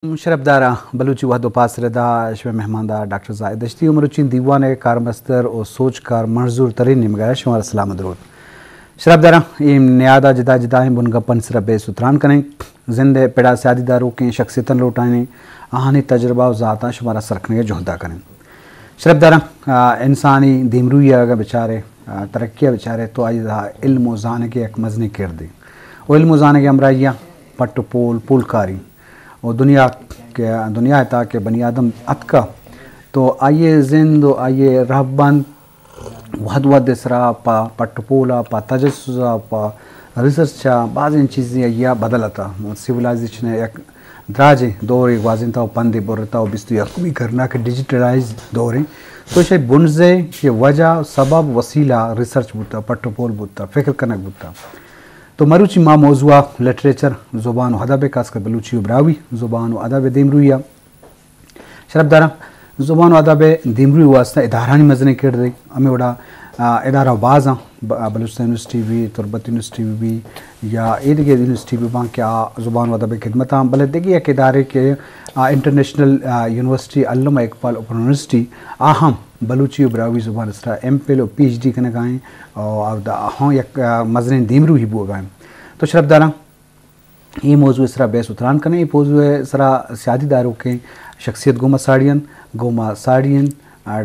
शरफदारा बलूची वहदो पासरदा शव मेहमानदा डॉक्टर जाहिद अश्ती उमरुचिन दीवान कारमस्तर और सोच कार मंजूर तरीन निमगाया शुमार सलाम दरूद शरफदारा इम नियादा जिदा जिदा बुन गपन सिर्फ बेसुतरान करें जिंदे पेड़ा सादीदारों के शख्सियतन लौटाने आहानी तजर्बा और ज़ाता शुमारा सरखने जोहदा करें शरफदारा इंसानी दीमरूया का बेचारे तरक्या बेचारे तो आज इल्म जाने के एक मजनी कर दे वो इल्म जाने के अमराइया पट्टू पोल पुलकारी और दुनिया था कि बनी आदम अतका तो आइए जिंद आइए रहबन वहद वद इसरा पा पट्टपोला पा तजस्सुसा पा रिसर्चा बाज़ इन चीज़ें या बदलता सिविलाइजेशन एक दराजे दौर एक वाजिनता पंदे बोरता बिस्तु यकमी करना के डिजिटलाइज दौरे तो शायद बुनजे ये वजह सबब वसीला रिसर्च बुता पट्टपोल बुता फ़िक्र कनक बुता तो मरुची मा मौजूआ लिटरेचर ज़ुबान अदब खासकर बलूची उबरावी ज़ुबान अदब दीमरूया शरफदारा ज़ुबान अदब दीमरू वास्ता इदारानी मजने कर दे हमें बड़ा इदारा बाज़ा बलूचिस्तान यूनिवर्सिटी भी तुरबत यूनिवर्सिटी भी या ईद के यूनिवर्सिटी भी वहाँ क्या ज़ुबान अदब खिदमत बल देखिए एक इदारे के इंटरनेशनल यूनिवर्सिटी अल्लामा इकबाल ओपन यूनिवर्सिटी आहम बलूची उबरावी ज़ुबान इसरा MPhil और PhD करने गाएँ और हाँ एक मजने दीमरू ही बो गाएँ तो शरफदारा ये मौजू इसरा बेस उतरान करने ये मौजू इसरा सियादीदारों के शख्सियत गोमा साड़ियन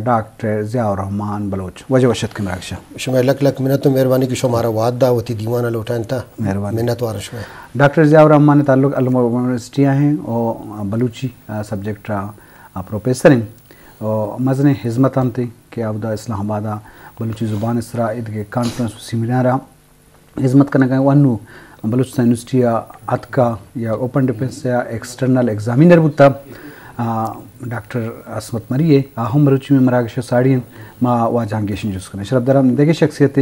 डॉक्टर ज़ियाउर रहमान बलोच वजह वशत के मराक्षा शुमार लक लक मिन्नत तो मेहरबानी की शुमारा वादा होती दीवाना लौटान था मेहरबानी मिन्नत वारा शुमार डॉक्टर ज़ियाउर रहमान ताल्लुक अल्लामा यूनिवर्सिटियाँ हैं और बलूची सब्जेक्ट प्रोफेसर हैं और मजने हिजमत हम थे कि अवदा इस्लामाबाद बलूची ज़ुबान इसरा ईद के कॉन्फ्रेंस सेमिनार हिजमत करने का वनु बलूचिस्तान यूनिवर्सिटी अतका या ओपन डिफेंस या एक्सटर्नल एग्जामिनर बुता डॉक्टर असमत मरिए आहम रुचि में मरागश साड़ियन माँ वाजांगेशन जुस करने शरफदारा देखे शख्सियत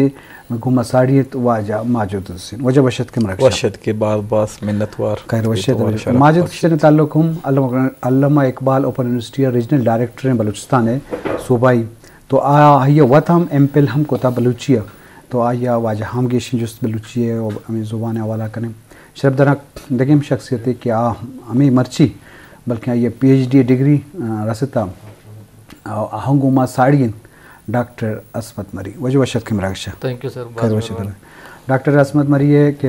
गुमा साड़ियत वाजा माजूद हुसैन वजह वशत के मरागश वशत के बाद बास मिन्नतवार खैर वशत माजिद से ताल्लुक हम Allama Iqbal open university regional director हैं बलूचिस्तान है सूबाई तो आइए वत हम MPhil हम कोता बलूचिया तो आइए वाजा हम गेशन जुस बलूची और हमें ज़ुबान हवाला करें शरफदारा देखें शख्सियत क्या हमें मर्ची बल्कि ये PhD डिग्री रसता आहंगुमा साड़ियन डॉक्टर असमत मरी वजह वशत के मरागशा थैंक यू सर खैर वशत डॉक्टर असमत मरी है कि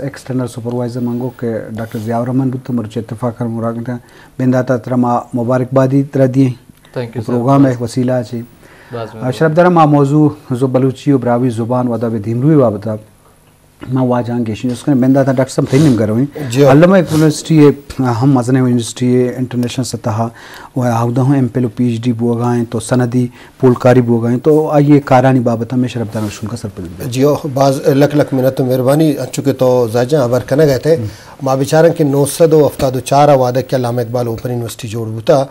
एक्सटर्नल सुपरवाइजर मंगो के डॉक्टर ज़ियाउर रहमान बुत मरुच इत्तेफाक कर मुरागता बेंदाता तरमा मुबारकबादी तरह दिए थैंक यू प्रोग्राम एक वसीला है शरफदारा मा मौजू जो बलूची उबरावी ज़ुबान वदब दीमरू वाबता माँ वाजान गेशन उसका बेंदा था डॉक्टर साहब थे निम करो अल्लामा यूनिवर्सिटी हम मजने यूनिवर्सिटी इंटरनेशनल सतह वो आहदा हूँ MPhil और PhD बो गए तो सनदी पुलकारी बो गए तो आइए कारानी बाबत में शरफदारा उनका सर जियो बाज लक लक मिन्नत तो मेहरबानी चुके तो जाजा अबर कना गए थे माँ बेचारन के 974 वादक के अल्लामा इकबाल ओपन यूनिवर्सिटी जोड़ बुता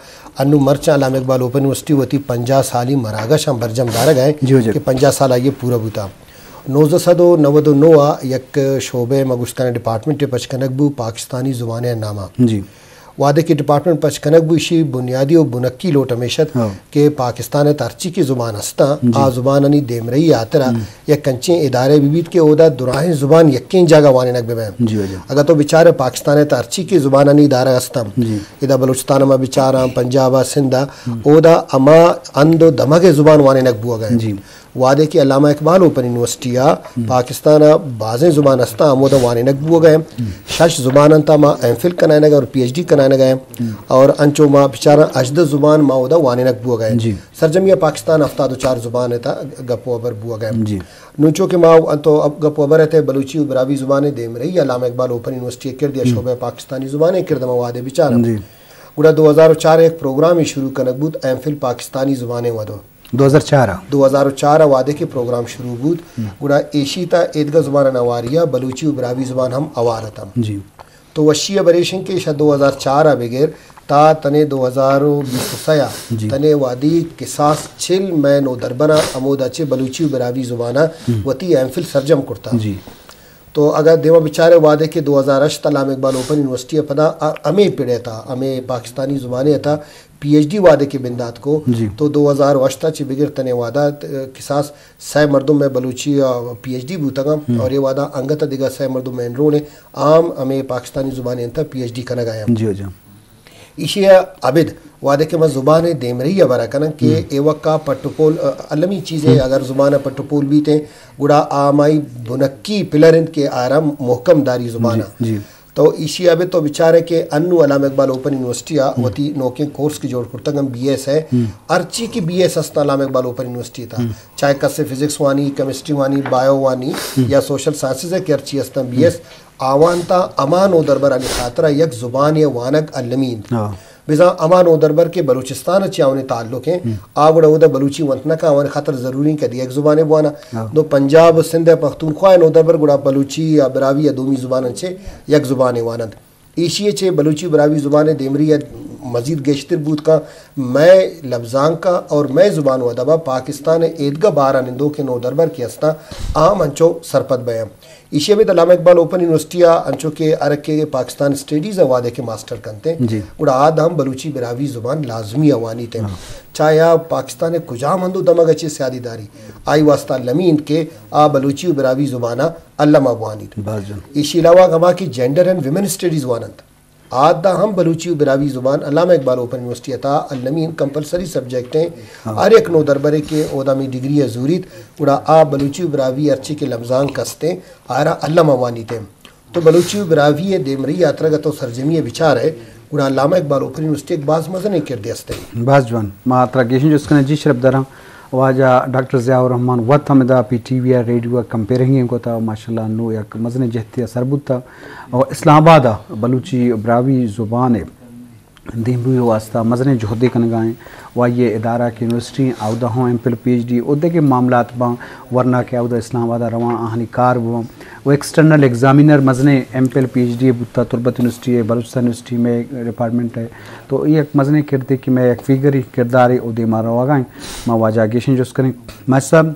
अनु मरचा अल्लामा इकबाल ओपन यूनिवर्सिटी होती 50 साली मरागश हम बरजम दारा गए कि 50 साल आइए पूरा बुता 1999 एक शोबे मगुस्तान डिपार्टमेंट पचकनकबू पाकिस्तानी ज़ुबान नामा जी वादे की डिपार्टमेंट पचकनकबू इसी बुनियादी और बुनक्की लोट हमेशत के पाकिस्तान तरची की ज़ुबान हस्ता आ ज़ुबानी देम रही आतरा या कंचे इदारे विविध के ओदा दुराहे ज़ुबान यकीन जगह वाने नकबे में अगर तो बेचारे पाकिस्तान तरची की ज़ुबानी इदारा हस्ता इदा बलूचिस्तान में बेचारा पंजाब सिंधा ओदा अमा अंदो दमगे ज़ुबान वाने नकबू गए वादे की अल्लामा इकबाल ओपन यूनिवर्सिटी पाकिस्तान बाज़ें ज़ुबान हस्ता आमोदा वाने नकबू गए शश ज़ुबान ता माँ MPhil कराने गए और PhD कराने गए और अंचो माँ बेचारा अजद ज़ुबान माँ उदा वाने नकबू गए सरजमिया पाकिस्तान हफ्ता 4 ज़ुबान था गपो अबर बुआ गए नूचो के माँ तो अब गपो अबर थे बलूची उबरावी ज़ुबान देम रही अल्लामा इकबाल ओपन यूनिवर्सिटी कर दिया शोबे पाकिस्तानी ज़ुबान कर दमा वादे बेचारा गुड़ा 2004 एक प्रोग्राम ही शुरू कनकबूत MPhil पाकिस्तानी ज़ुबानें वदो 2004 वादे के प्रोग्राम शुरू बूद गुड़ा एशिता ईदगा ज़ुबान नवारिया बलूची उबरावी ज़ुबान हम अवारतम जी तो वशिया बरेशन के शायद 2004 बगैर ता तने 2020 तने वादी किसास छिल मैं नो दरबना अमोदा चे बलूची उबरावी ज़ुबाना वती MPhil सरजम करता जी तो अगर देवा बेचारे वादे के 2008 अल्लामा इकबाल ओपन यूनिवर्सिटी पदा अमे पिड़े था अमे पाकिस्तानी ज़ुबानें था PhD वादे के बिंदात को तो 2008 ची बिगर तने वादा किसास सै मर्दों में बलूची PhD बूतगा और ये वादा अंगत दिगा सै मर्दों में एनरो ने आम हमें पाकिस्तानी ज़ुबानें था PhD कना गया इशिया अबिद वादे के मैं ज़ुबान देमरही बरा कन के एवक्का पट्टुपोल अलमी चीज़ें अगर ज़ुबान पट्टुपोल भी थे गुड़ा आमाई बुनक्की पिलरिन के आराम मोहकम दारी ज़ुबाना तो इसी अबे तो बेचारे के अन्नू अलामा इकबाल ओपन यूनिवर्सिटी वती नौके कोर्स की जोड़ कुर्तगम बीएस है अर्ची की बीएस हस्ता अलामा इकबाल ओपन यूनिवर्सिटी था चाहे कसे फिजिक्स वानी केमिस्ट्री वानी बायो वानी या सोशल साइंसेज है कि अर्ची हस्ता बीएस आवानता अमान ओ दरबर अली खातरा यक ज़ुबान या वानक अलमीन बिजा अमान ओ दरबर के बलूचिस्तान चावने ताल्लुक हैं आवड़ा उदा बलूची वंतना का अवन खातर ज़रूरी कर दिया एक ज़ुबान बुआना दो पंजाब सिंध पख्तूनख्वा नो दरबर गुड़ा बलूची या बरावी या दूमी ज़ुबान छे यक ज़ुबान वानद ईशिए छे बलूची बरावी ज़ुबान देमरी या मजीद गेश्तर बूत का मैं लफ्जांग का और मैं ज़ुबान व दबा पाकिस्तान ईदगा बारा निंदो के नो दरबर की हस्ता आम अंचो सरपत बयाम इशे भी अल्लामा इकबाल ओपन यूनिवर्सिटी अंचो के अरक के पाकिस्तान स्टडीज़ वादे के मास्टर करते हैं उड़ा आद हम बलूची बरावी ज़ुबान लाजमी अवानी थे चाहे पाकिस्तान कुजा मंदू दमग अच्छे स्यादीदारी आई वास्ता लमीन के आ बलूची बरावी ज़ुबाना अल्लामा वानी थे इसी अलावा गमा की जेंडर एंड विमेन स्टडीज़ वानंत आदा हम बलूची बरावी ज़ुबान अल्लामा इकबाल ओपन यूनिवर्सिटी अता अलमीन कंपलसरी सब्जेक्ट हैं हर एक नो दरबरे के ओदामी डिग्री अजूरीत उड़ा आ बलूची बरावी अर्ची के लमजान कस्ते आरा अल्लामा वानी थे तो बलूची बरावी देमरी यात्रा तो सरजमी विचार है उड़ा अल्लामा इकबाल ओपन यूनिवर्सिटी एक बाज मजन किरदे हस्ते बाज जवान मात्रा गेशन जिसका जी शरफ दरा वाजा डॉक्टर ज़ियाउर रहमान वत हमदा पीटीवी रेडियो कंपेयरिंग को था माशाल्लाह नो या मजने जहती सरबुता और इस्लामाबाद बलूची ब्रावी ज़ुबान देमरू वास्ता मजने जोहदे कन गाएँ वह ये इदारा की यूनिवर्सिटी आउदा हों एम PhD उहदे के मामलात बा वरना के आउदा इस्लामाबाद रवा आहनी कार वो एक्सटर्नल एग्जामिनर मजने एम PhD बुता तुरबत यूनिवर्सिटी है बलूचिस्तान यूनिवर्सिटी में डिपार्टमेंट है तो ये एक मजने किरदे कि मैं एक फिगरी किरदार उहदे मारा वागाएँ माँ वाजा गेशन जो करें मैं सब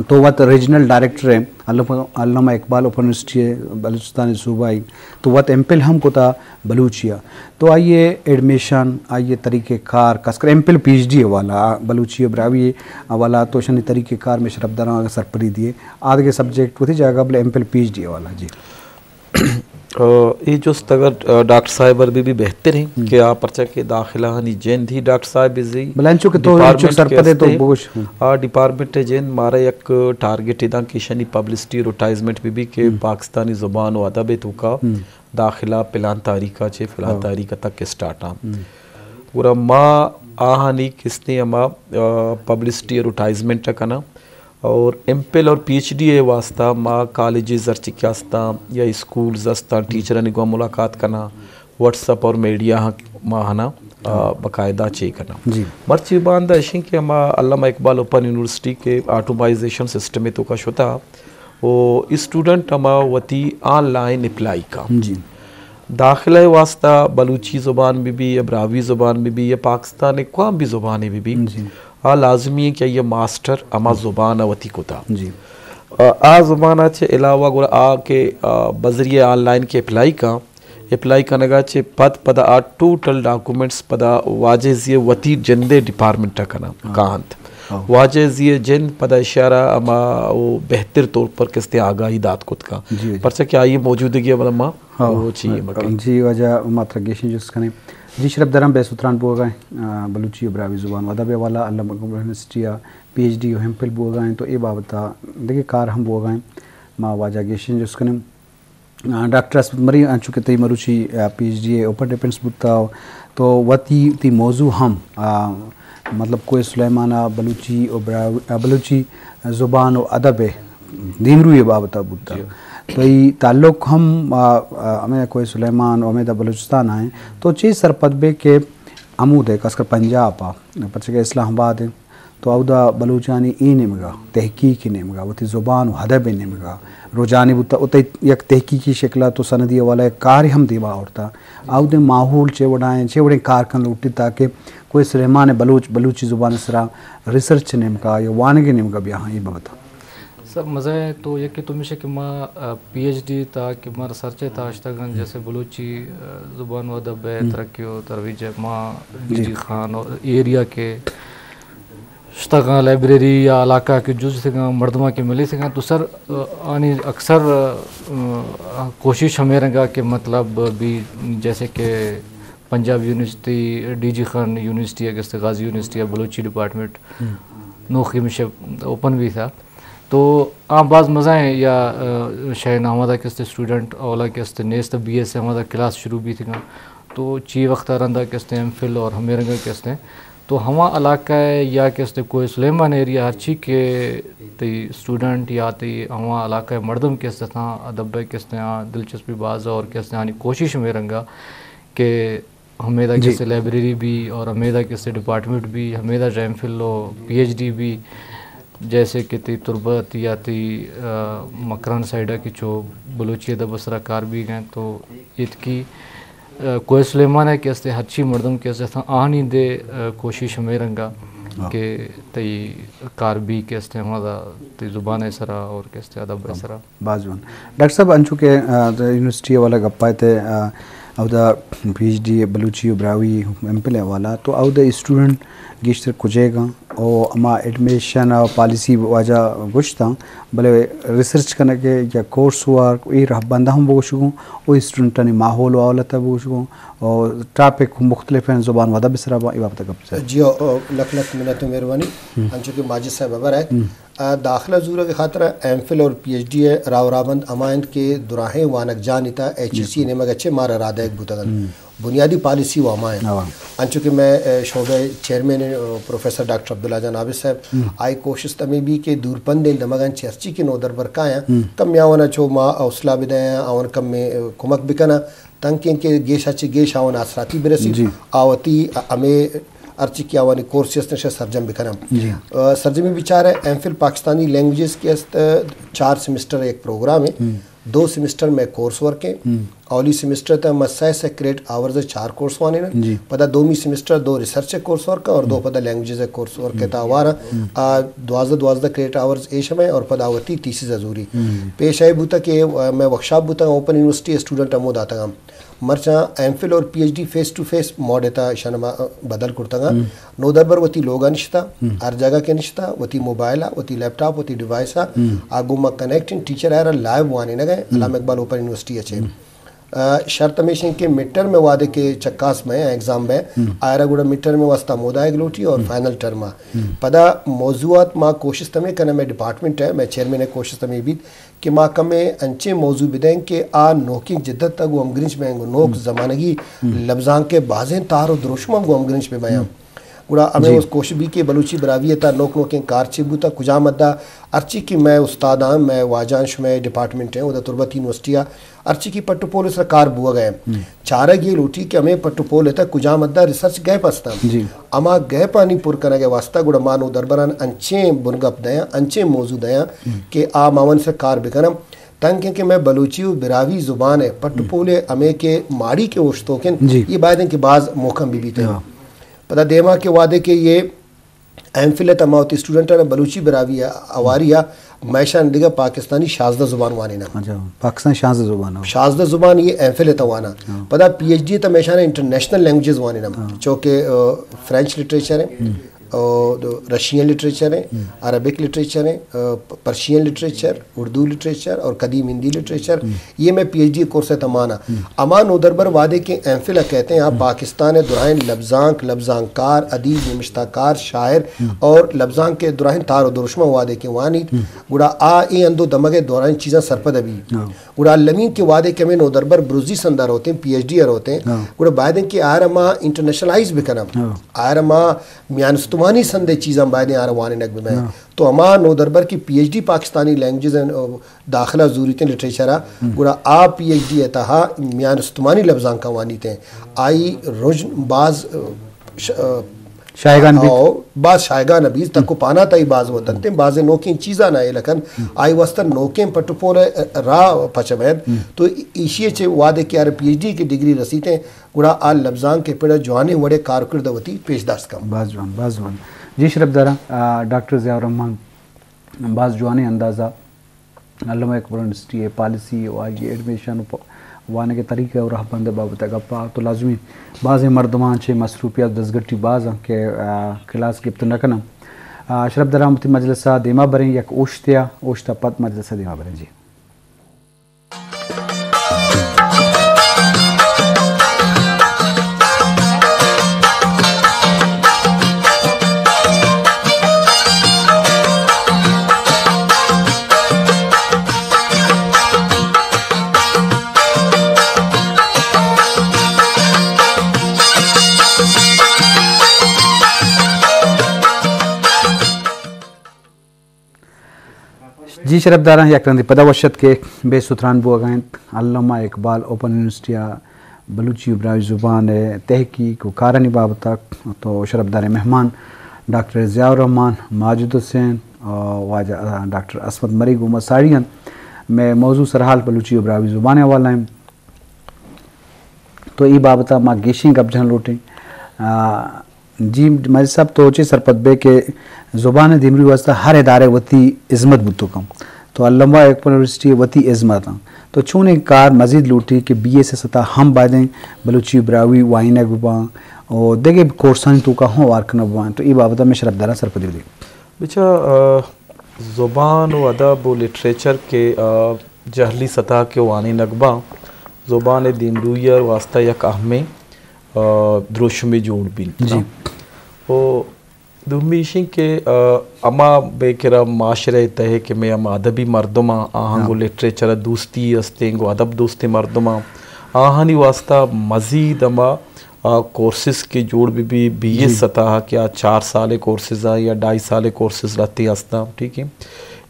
तो वत रीजनल डायरेक्टर है अल्लामा इकबाल ओपन यूनिवर्सिटी है बलूचिस्तान सूबाई तो वत MPhil हम को था बलूचिया तो आइए एडमिशन आइए तरीक़े कार कसकर MPhil PhD वाला बलूची ब्रावी वाला तो शनि तरीक़े कार में शरफदारा सरपरी दिए आगे के सब्जेक्ट होती जाएगा बोले MPhil PhD वाला जी ये जो अगर डॉक्टर साहब भी बेहतर हैं कि आप पर्चा के दाखिला हनी जैन थी डॉक्टर साहब बिजी बलांचो के तो सरपदे तो बोश डिपार्टमेंट जैन मारा एक टारगेट इदा की शनी पब्लिसिटी एडवर्टाइजमेंट भी के पाकिस्तानी ज़ुबान व अदब तो का दाखिला पिलान तारीखा छे फिलहाल तारीख तक स्टार्ट आ पूरा माँ आहनी किसने अमा पब्लिसिटी एडवर्टाइजमेंट कना और MPhil और PhD ए वास्ता माँ कॉलेजेस अर्चिक्यास्ता या स्कूल्स अस्ता टीचर निगो मुलाकात करना व्हाट्सअप और मीडिया माँ हना बाकायदा चे करना मर्ची बांधा ऐसी कि माँ अल्लामा इकबाल ओपन यूनिवर्सिटी के ऑटोमाइजेशन सिस्टम में तो का होता वो स्टूडेंट अमा वती ऑनलाइन अप्लाई का दाखिला वास्ता बलूची ज़ुबान भी या ब्रावी ज़ुबान भी या पाकिस्तान कौम भी ज़ुबान भी लाजमी है कि ये मास्टर अमा ज़ुबान अवती को था जी आ ज़ुबान अच्छे अलावा गुड़ा आ के बजरिए ऑनलाइन के अप्लाई करने का चे पद पदा आ टोटल डॉक्यूमेंट्स पदा वाजेज़िए वती जंदे डिपार्टमेंट करना कांत वाजेज़िए जन पदा इशारा अमा वो बेहतर तौर पर किसते आगाही दात कुत का परचा क्या ये मौजूदगी वाला माँ वो चाहिए जी वजह मात्रा गेशन जिसका नहीं जी शरफ दरम बेसुतरान बोगाएँ बलूची ब्रावी ज़ुबान वदबे वाला अल्लामा यूनिवर्सिटी PhD MPhil बोगाएँ तो ये बाबता देखिए कार हम बोगाएँ माँ वाजा गेशन जिसका नहीं डॉक्टर असमत मरी चुके तई मरुची PhD ओपन डिफेंस बुता तो वती ती मौजू हम मतलब कोई सुलेमाना बलूची बलूची ज़ुबान व अदब दीमरू ये बाबता बुता तो ये ताल्लुक़ हम हमें कोई सुलेमान और हमें बलूचिस्तान आए तो चीज़ सरपदबे के अमूद है कसकर पंजाब पच के इस्लामाबाद है तो अवदा बलूचानी ई निमगा तहकीकी निमगा वो ज़ुबान हदब निमगा रोजानी बुता उत एक तहकीकी शक्ला तो सनदी वाला एक कार्य हम दीवा होता अवदे माहौल चेवड़े कार कन लूटी ताकि कोई सुलेमान बलूची ज़ुबान सरा रिसर्च निमगा या वानगी निमगा भी यहाँ ये बता सर मज़ा है तो ये कि तुम कि माँ PhD था कि माँ रिसर्च था अश्तगन जैसे बलूची ज़ुबान व अदब तरक्की और तरवीज माँ जी खान और एरिया के अश्तगन लाइब्रेरी या इलाका के जुज से मर्दमा के मिली से तो सर आनी अक्सर कोशिश हमें रंगा कि मतलब भी जैसे कि Punjab university DG Khan university है कि गाजी यूनिवर्सिटी बलूची डिपार्टमेंट नौकरी में ओपन भी था तो आम बाज़ मज़ाएँ या शायद हमारा किस्ते स्टूडेंट औला किस्ते नेस्त BS हमारा क्लास शुरू भी थी तो ची वक्त रंदा किस्ते MPhil और हमें किस्ते तो हमा इलाका या किस्ते कोई सुलेमान एरिया हर ची के ती स्टूडेंट या ती हमा इलाका मर्दम किस्ते था अदब किस्ते दिलचस्पी बाज़ और किस्ते यानी कोशिश में रंगा कि हमेदा किस्ते लाइब्रेरी भी और हमेदा किस्ते डिपार्टमेंट भी हमेदा MPhil और PhD भी जैसे कि ती तुरबत या ती मकरान साइडा की जो बलूची अदब असरा कार भी गए तो इसकी कोई सुलेमान है कैसे हच्ची मर्दम कैसे था आनी दे कोशिश में रंगा कि तई कार भी कैसे हमारा ती ज़ुबान है सरा और कैसे अदब है सरा बाजवन डॉक्टर साहब अंचु के यूनिवर्सिटी वाला गप्पा थे अवदा PhD बलूची ब्रावी MPhil वाला तो अवदा स्टूडेंट गिश्तर कुजेगा और अमा एडमिशन और पॉलिसी वाजा गुश्ता भले रिसर्च करने के या कोर्स वर्क ये रह बंदा हम बोशुगो और स्टूडेंट ने माहौल वाला तब बोशुगो और टॉपिक मुख्तलिफ हैं ज़ुबान वादा बिसरा बा ये बात कब से जी लख लख मिनट मेहरबानी अंचु के माजिद साहब अबर है दाखिला ज़ूरा के खातिर MPhil और PhD राव राबंद अमायंत के दुराहे वानक जानिता HEC ने मगच्छे मारा राधा एक बुतगन बुनियादी पॉलिसी व अमायन अंचु कि मैं शोबे चेयरमैन प्रोफेसर डॉक्टर अब्दुल्ला जान आबिद साहब आई कोशिश तमें भी के दूरपंदे दमगन चर्ची के नोदर बरकाया कम यावना चो मा हौसला बिदाया आवन कम में कुमक बिकना तंग के गेशाची गेश आवन आसराती बिरसी आवती हमें अर्ची की आवानी कोर्सेस ने सर्जम बिकरम सर्जमी विचार है MPhil पाकिस्तानी लैंग्वेजेस के 4 सेमेस्टर एक प्रोग्राम है 2 सेमेस्टर में कोर्स वर्क है औली सेमेस्टर तक मस्सा से क्रेडिट आवर्स 4 कोर्स वाने ना पता 2वीं सेमेस्टर 2 रिसर्च कोर्स वर्क और 2 पता लैंग्वेजेस कोर्स वर्क है तावारा 12 क्रेडिट आवर्स एश में और पदावती 30 जरूरी पेश है बुता के मैं वर्कशॉप बुता ओपन यूनिवर्सिटी स्टूडेंट अमोद आता मर्चा MPhil और PhD फेस टू फेस मॉडेता शनमा बदल कुर्तगा नो दरबर वती लोगा निश्ता हर जगह के निश्ता वती मोबाइल वती लैपटॉप वती डिवाइस आगुमा कनेक्टिंग टीचर आरा लाइव वाने न गए अल्लामा इकबाल ओपन यूनिवर्सिटी अच्छे शर्त हमेशा के मिड में वादे के चक्कास में एग्जाम में आयरा गुड़ा मिड में वास्ता मोदायक लोटी और फाइनल टर्म पदा मौजूआत माँ कोशिश तमें करना मैं डिपार्टमेंट है मैं चेयरमैन है कोशिश तमें भी कि माँ कमे अंचे मौजू बिदें के आ नोकी जिद्दत तक वो अमगरिंच में नोक जमानगी लफ्जां के बाजें तार और द्रोशमा वो अमगरिंच में बयां गुड़ा हमें उस कोशिश भी के बलूची बरावी था नोक नोकें कार चिबूता कुजा मद्दा अर्ची की मैं उस्ताद मैं वाजांश में डिपार्टमेंट है उधर तुरबत यूनिवर्सिटी अर्ची की पट्टुपोल सरकार बुआ गए चारा ये लूटी कि हमें पट्टुपोल था कुजा मद्दा रिसर्च गए पस्ता अमा गए पानी पुर करने के वास्ता गुड़ा मानो दरबरान अंचे बुनगप दया अंचे मौजूद दया कि आ मावन से कार बिकरम तंग के मैं बलूची बिरावी ज़ुबान है पट्टुपोले हमें के माड़ी के ओश्तों के ये बातें के बाज मौकम भी थे पता देमा के वादे के ये MPhil तमावती स्टूडेंट ने बलूची बिरावी अवारिया मैशा दिगा पाकिस्तानी शाजदा ज़ुबान वानी ना पाकिस्तानी शाजदा ज़ुबान ये MPhil तवाना पता PhD तमेशा ने इंटरनेशनल लैंग्वेजेस वानी ना चूँकि फ्रेंच लिटरेचर है और रशियन लिटरेचर है अरबिक लिटरेचर है पर्शियन लिटरेचर उर्दू लिटरेचर और कदीम हिंदी लिटरेचर ये मैं PhD कोर्स है तमाना अमान उदरबर वादे के MPhil कहते हैं आप पाकिस्तान दुराइन लफ्जांक लफ्जांकार अदीब निमश्ताकार शायर और लफ्जांक के दुराइन तार और दुरुशमा वादे के वानी गुड़ा आ ए अंदो दमगे दौरान चीज़ा सरपद अभी गुड़ा लमीन के वादे के में उदरबर ब्रुजी संदार होते हैं PhD होते हैं गुड़ा बायदे के आरमा इंटरनेशनलाइज भी करना आरमा म्यान तुमानी संदे चीज़ां बायदे आरवाने नक में तो अमा नो दरबर की PhD पाकिस्तानी लैंग्वेजेस दाखिला ज़रूरतें लिटरेचर गुड़ा आ PhD तहा म्यान तुमानी लफ्जां का वानी थे आई रोज बाज शायगान बाज शायगान अबीज तक को पाना तई बाज वतन ते बाजे नोकें चीज़ा ना लखन आई वस्तन नोकें पटपोल रा पचवैद तो इशिये चे वादे के यार PhD की डिग्री रसीते गुड़ा आ लफ्जां के पेड़ जवाने वड़े कारकर्दवती पेशदास कम बाजवान जी शरफ दारा डॉक्टर ज़ियाउर रहमान बाज जवाने अंदाज़ा अल्लामा इकबाल यूनिवर्सिटी पॉलिसी और ये एडमिशन वाने के तरीके और बंद बाबत गप्पा तो लाजमी बाज़ मर्दमान छे मसरूफियात दसगट्टी बाज़ के क्लास गिफ्त नकना शरफ दारा मुती मजलसा देमा बरें यक ओश्ता पद मजलसा देमा बरें जी जी शरफ दारा यकरंदी पदा वशत के बेसुतरान बुआगाइन अल्लामा इकबाल ओपन यूनिवर्सिटी बलूची इब्रावी ज़ुबान तहकीक व कारनी बाबता तो शरफ दार मेहमान डॉक्टर ज़ियाउर रहमान माजिद हुसैन और डॉक्टर असमत मरी गुमा साड़ियन में मौजू सरहाल बलूची इब्रावी ज़ुबान वाला हैं तो ये बाबता माँ गेशी गपजन लूटें जी मजी साहब तो चे सरपत बे के ज़ुबान दिमरी वास्ता हर इदारे वती इज़्मत बुतो कम तो अल्लामा ओपन यूनिवर्सिटी वती इज़्मत तो चूने कार मजीद लूटी कि BA से सता हम बादें बलूची इब्रावी वाइना गुबा और देखे कोर्सन तो का हो वारकना बुआ तो ये बाबत में शरफ दारा सरपत दी बिचा ज़ुबान व अदब व लिटरेचर के जहली सतह के वानी नगबा ज़ुबान दिमरूयर वास्ता यक अहमे द्रोश में जोड़ बिन जी ओ दुमीशिंग के अमा बेकरा माशरे तहे कि मैं अमा अदबी मर्दमा आहंगो लिटरेचर दोस्ती अस्तेंगो अदब दोस्ती मर्दमा आहनी वास्ता मज़ीद अमा कोर्सेस के जोड़ भी BA सतह क्या 4 साल कोर्सेज या 2.5 साल कोर्सेज रहते हस्ता ठीक है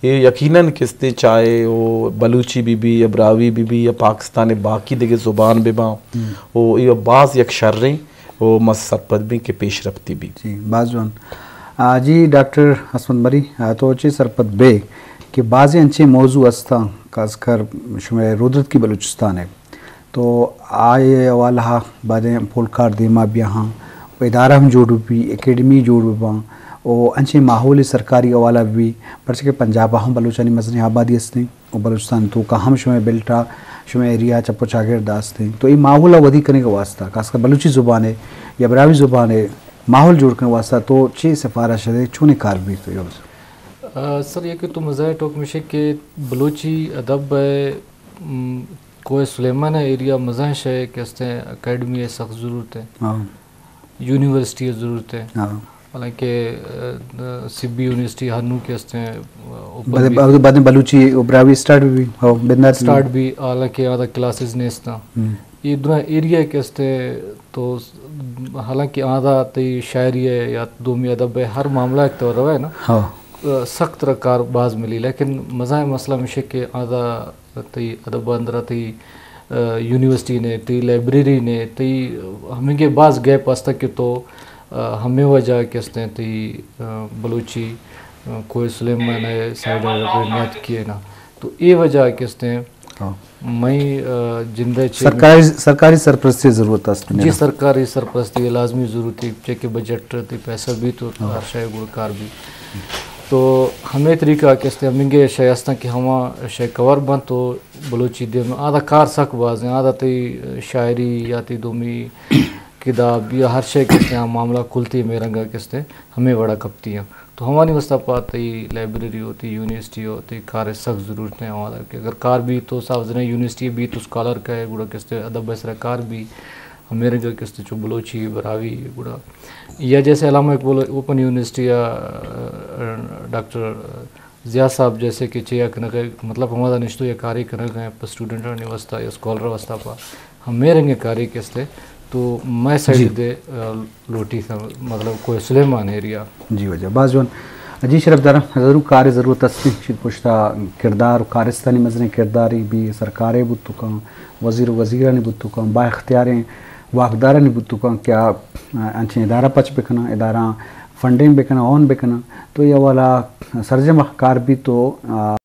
ये यकीनन किस्ते चाहे वो बलूची बीबी या ब्रावी बीबी या पाकिस्तान बाकी देखे ज़ुबान बेबा वो ये बाज़ यक शर्रें वो मसरपत भी के पेश रफ्ती भी जी बाजवान जी डॉक्टर असमत मरी तो अच्छे सरपत बे कि बाज़ अंचे मौजू अस्ता खासकर शुमे रुद्रत की बलूचिस्तान है तो आए वाला बादें पोलकार दिमा भी यहाँ इदारा हम जोड़ भी एकेडमी जोड़ बा और अंचे माहौल सरकारी वाला भी पर्चे के पंजाब हम बलूचानी मजनी आबादी हस्ते और बलूचिस्तान तो का हम शुमे बिल्टा शुमे एरिया चप्पो चागिर दास्ते तो ये माहौल वधी करने का वास्ता खासकर बलूची ज़ुबान है या ब्रावी ज़ुबान है माहौल जोड़ करने वास्ता तो चे सिफारिश है चुने कार भी तो ये सर ये कि तो मज़ा टोक मिशे के बलूची अदब कोई सुलेमान एरिया मज़ा है कहते अकेडमी सख्त ज़रूरत है यूनिवर्सिटी ज़रूरत है हालांकि CB यूनिवर्सिटी हन्नू के बाद में बलूची ब्रावी स्टार्ट भी हो बिंदास स्टार्ट भी हालांकि आधा क्लासेस ने इसना ये दुआ एरिया के तो हालांकि आधा तई शायरी है या दोमी अदब है हर मामला एक तो रवा है ना सख्त रकार बाज मिली लेकिन मज़ा मसला मिशे के आधा तई अदब अंदर तई यूनिवर्सिटी ने तई लाइब्रेरी ने तई हमें के बाज गैप आस्ता के तो हमें वजह कहते हैं ती बलूची कोई सुलेमान है साइड रियात किए ना तो ये वजह कहते हैं मैं जिंदे सरकारी सरपरस्ती ज़रूरत है जी सरकारी सरपरस्ती लाजमी ज़रूरत है चेक बजट थी पैसा भी तो शय गुड़कार भी तो हमें तरीका कहते हैं हमें शयस्ता कि हम शय कवर बन तो बलूची दे में आधा कार सक बाज आधा ती शायरी या ती दोमी किताब या हर शय किसते हैं मामला खुलती में रंगा किसते हमें बड़ा कपती हैं तो हमारी वस्ता पाती लाइब्रेरी होती यूनिवर्सिटी होती कार सख्त ज़रूरत है हमारा कि अगर कार भी तो साफ यूनिवर्सिटी भी तो स्कॉलर का है गुड़ा किसते अदब बसरा कार भी हमें रंगा किसते जो बलोची बरावी गुड़ा या जैसे अलामा इकबाल ओपन यूनिवर्सिटी या डॉक्टर ज़िया साहब जैसे कि चिया कनक मतलब हमारा निश्तो या कार्य कनक है स्टूडेंट वस्ता या स्कॉलर वस्ता पा हमें रंगे कार्य किसते तो मैं साइड दे लोटी था मतलब कोई सुलेमान एरिया जी वजह बाजवन जी शरफ दारा ज़रूर कार ज़रूरत अस्ती शिद पुश्ता किरदार कारिस्तानी मजने किरदारी भी सरकारें बुतुका वज़ीर वज़ीरा ने बुतुका बा इख्तियारें वाकदारा ने बुतुका क्या अंचे इदारा पच बेकना इदारा फंडिंग बेकना ऑन बेकना तो ये वाला सरजमा कार भी तो